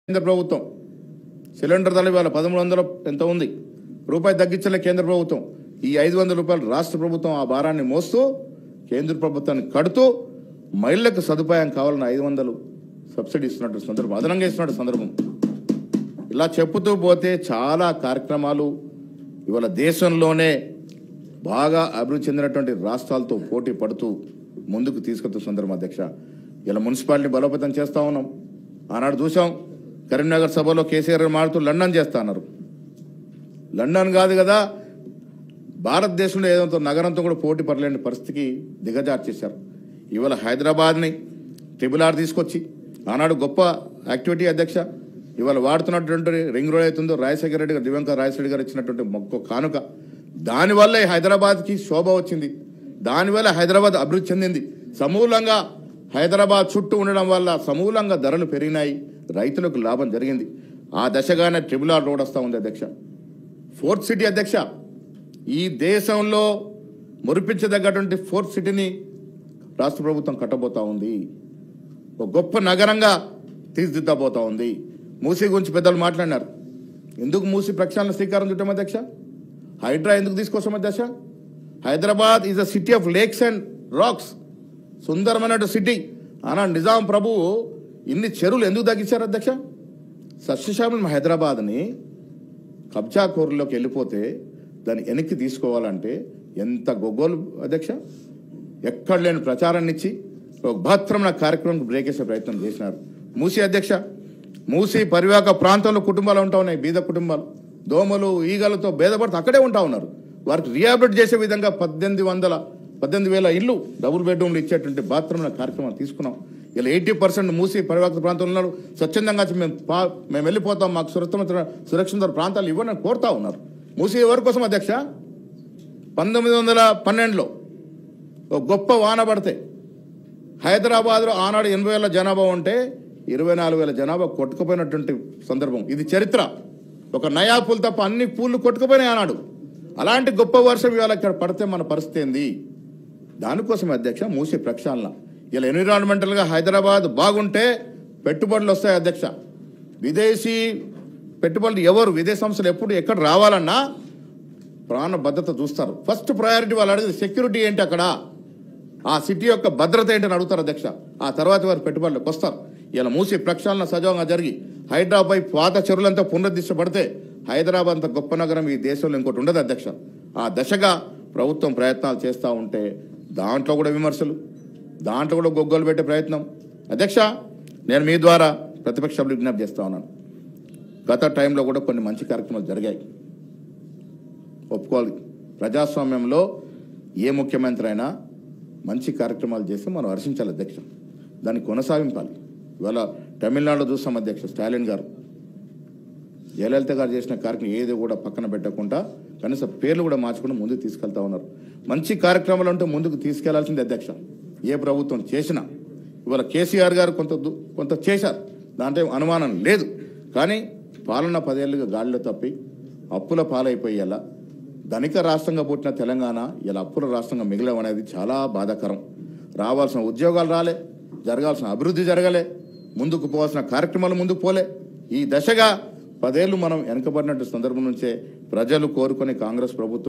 కేంద్ర ప్రభుత్వం సిలిండర్ ధర ఇవాళ 1300 ఎంత ఉంది రూపాయి తగ్గించలే కేంద్ర ప్రభుత్వం ఈ 500 రూపాయలు రాష్ట్ర ప్రభుత్వం ఆ భారాన్ని మోస్తూ కేంద్ర ప్రభుత్వాన్ని కడుతూ మహిళలకు సదుపాయం కావాలని 500 సబ్సిడీ ఇస్తున్నట్టు సందర్భం అదనంగా ఇస్తున్నట్టు సందర్భం ఇలా చెప్పుతూ పోతే చాలా కార్యక్రమాలు ఇవాళ దేశంలోనే బాగా అభివృద్ధి చెందినటువంటి రాష్ట్రాలతో పోటీ పడుతూ ముందుకు తీసుకెళ్తున్న సందర్భం అధ్యక్ష ఇలా మున్సిపాలిటీ బలోపేతం చేస్తా ఉన్నాం ఆనాడు చూసాం కరీంనగర్ సభలో కేసీఆర్ మాడుతూ లండన్ చేస్తా అన్నారు లండన్ కాదు కదా భారతదేశంలో ఏదంతో నగరంతో కూడా పోటీ పడలేని పరిస్థితికి దిగజార్చేశారు ఇవాళ హైదరాబాద్ని ట్రిపుల్ ఆర్ తీసుకొచ్చి ఆనాడు గొప్ప యాక్టివిటీ అధ్యక్ష ఇవాళ వాడుతున్నటువంటి రింగ్ రోడ్ అవుతుందో రాజశేఖర రెడ్డి గారు దివంకర్ రాజశేఖర రెడ్డి గారు ఇచ్చినటువంటి మొక్క కానుక దానివల్ల హైదరాబాద్కి శోభ వచ్చింది దానివల్ల హైదరాబాద్ అభివృద్ధి చెందింది సమూలంగా హైదరాబాద్ చుట్టూ ఉండడం వల్ల సమూలంగా ధరలు పెరిగినాయి రైతులకు లాభం జరిగింది ఆ దశగానే ట్రిపుల్ ఆర్ రోడ్ వస్తూ ఉంది అధ్యక్ష ఫోర్త్ సిటీ అధ్యక్ష ఈ దేశంలో మురిపించదగ్గటువంటి ఫోర్త్ సిటీని రాష్ట్ర ప్రభుత్వం కట్టబోతా ఉంది ఒక గొప్ప నగరంగా తీర్చిదిద్దబోతా ఉంది మూసీ గురించి పెద్దలు మాట్లాడినారు ఎందుకు మూసీ ప్రక్షాళన శ్రీకారం చుట్టాం అధ్యక్ష హైడ్రా ఎందుకు తీసుకొచ్చాం అధ్యక్ష Hyderabad is a city of lakes and rocks సుందరమైన సిటీ ఆనాడు నిజాం ప్రభువు ఇన్ని చెరువులు ఎందుకు తగ్గించారు అధ్యక్ష సస్యశ్యామలం హైదరాబాద్ని కబ్జా కోరులోకి వెళ్ళిపోతే దాన్ని వెనక్కి తీసుకోవాలంటే ఎంత గొగ్గోలు అధ్యక్ష ఎక్కడ లేని ప్రచారాన్ని ఇచ్చి ఒక బృహత్తరమైన కార్యక్రమానికి బ్రేక్ వేసే ప్రయత్నం చేసినారు మూసీ అధ్యక్ష మూసీ పరివాహక ప్రాంతంలో కుటుంబాలు ఉంటా ఉన్నాయి బీద కుటుంబాలు దోమలు ఈగలతో భేదపడుతూ అక్కడే ఉంటా ఉన్నారు వారికి రీహాబిలిట్ చేసే విధంగా 18,000 ఇల్లు డబుల్ బెడ్రూమ్లు ఇచ్చేటువంటి బాత్రూమ్ల కార్యక్రమాలు తీసుకున్నాం ఇలా 80% మూసి పరివాహక ప్రాంతంలో ఉన్నారు స్వచ్ఛందంగా మేము వెళ్ళిపోతాం మాకు సురక్షిత ప్రాంతాలు ఇవ్వని కోరుతా ఉన్నారు మూసి ఎవరి కోసం అధ్యక్ష 1912లో ఒక గొప్ప వాన పడితే హైదరాబాద్లో ఆనాడు 80,000 జనాభా ఉంటే 24,000 జనాభా కొట్టుకుపోయినటువంటి సందర్భం ఇది చరిత్ర ఒక నయా పూలు తప్ప అన్ని పూలు కొట్టుకుపోయినాయి ఆనాడు అలాంటి గొప్ప వర్షం ఇవాళ ఇక్కడ పడితే మన పరిస్థితి ఏంది దానికోసం అధ్యక్ష మూసీ ప్రక్షాళన ఇలా ఎన్విరాన్మెంటల్గా హైదరాబాద్ బాగుంటే పెట్టుబడులు వస్తాయి అధ్యక్ష విదేశీ పెట్టుబడులు ఎవరు విదేశీ సంస్థలు ఎప్పుడు ఎక్కడ రావాలన్నా ప్రాణ భద్రత చూస్తారు ఫస్ట్ ప్రయారిటీ వాళ్ళు అడిగితే సెక్యూరిటీ ఏంటి అక్కడ ఆ సిటీ యొక్క భద్రత ఏంటని అడుగుతారు అధ్యక్ష ఆ తర్వాత వారు పెట్టుబడులకు వస్తారు ఇలా మూసీ ప్రక్షాళన సజావుగా జరిగి హైదరాబాద్ పాత చెరువులంతా పునరుద్ధరించబడితే హైదరాబాద్ అంత గొప్ప నగరం ఈ దేశంలో ఇంకోటి ఉండదు అధ్యక్ష ఆ దశగా ప్రభుత్వం ప్రయత్నాలు చేస్తూ ఉంటే దాంట్లో కూడా విమర్శలు దాంట్లో కూడా గొగ్గోలు పెట్టే ప్రయత్నం అధ్యక్ష నేను మీ ద్వారా ప్రతిపక్ష సభ్యులు విజ్ఞప్తి చేస్తూ ఉన్నాను గత టైంలో కూడా కొన్ని మంచి కార్యక్రమాలు జరిగాయి ఒప్పుకోవాలి ప్రజాస్వామ్యంలో ఏ ముఖ్యమంత్రి అయినా మంచి కార్యక్రమాలు చేస్తే మనం హర్షించాలి అధ్యక్ష దాన్ని కొనసాగింపాలి ఇవాళ తమిళనాడులో చూస్తాం అధ్యక్ష స్టాలిన్ గారు జయలలిత గారు చేసిన కార్యక్రమం ఏది కూడా పక్కన పెట్టకుండా కనీసం పేర్లు కూడా మార్చుకుంటూ ముందుకు తీసుకెళ్తా ఉన్నారు మంచి కార్యక్రమాలు ఉంటే ముందుకు తీసుకెళ్లాల్సింది అధ్యక్ష ఏ ప్రభుత్వం చేసినా ఇవాళ కేసీఆర్ గారు కొంత చేశారు దాంట్లో అనుమానం లేదు కానీ పాలన 10 ఏళ్ళుగా గాలిలో తప్పి అప్పుల పాలైపోయి ఇలా ధనిక రాష్ట్రంగా పుట్టిన తెలంగాణ ఇలా అప్పుల రాష్ట్రంగా మిగిలడం అనేది చాలా బాధాకరం రావాల్సిన ఉద్యోగాలు రాలే జరగాల్సిన అభివృద్ధి జరగలే ముందుకు పోవాల్సిన కార్యక్రమాలు ముందుకు పోలే ఈ దశగా 10 ఏళ్ళు మనం వెనకబడినట్టు సందర్భం నుంచే ప్రజలు కోరుకునే కాంగ్రెస్ ప్రభుత్వం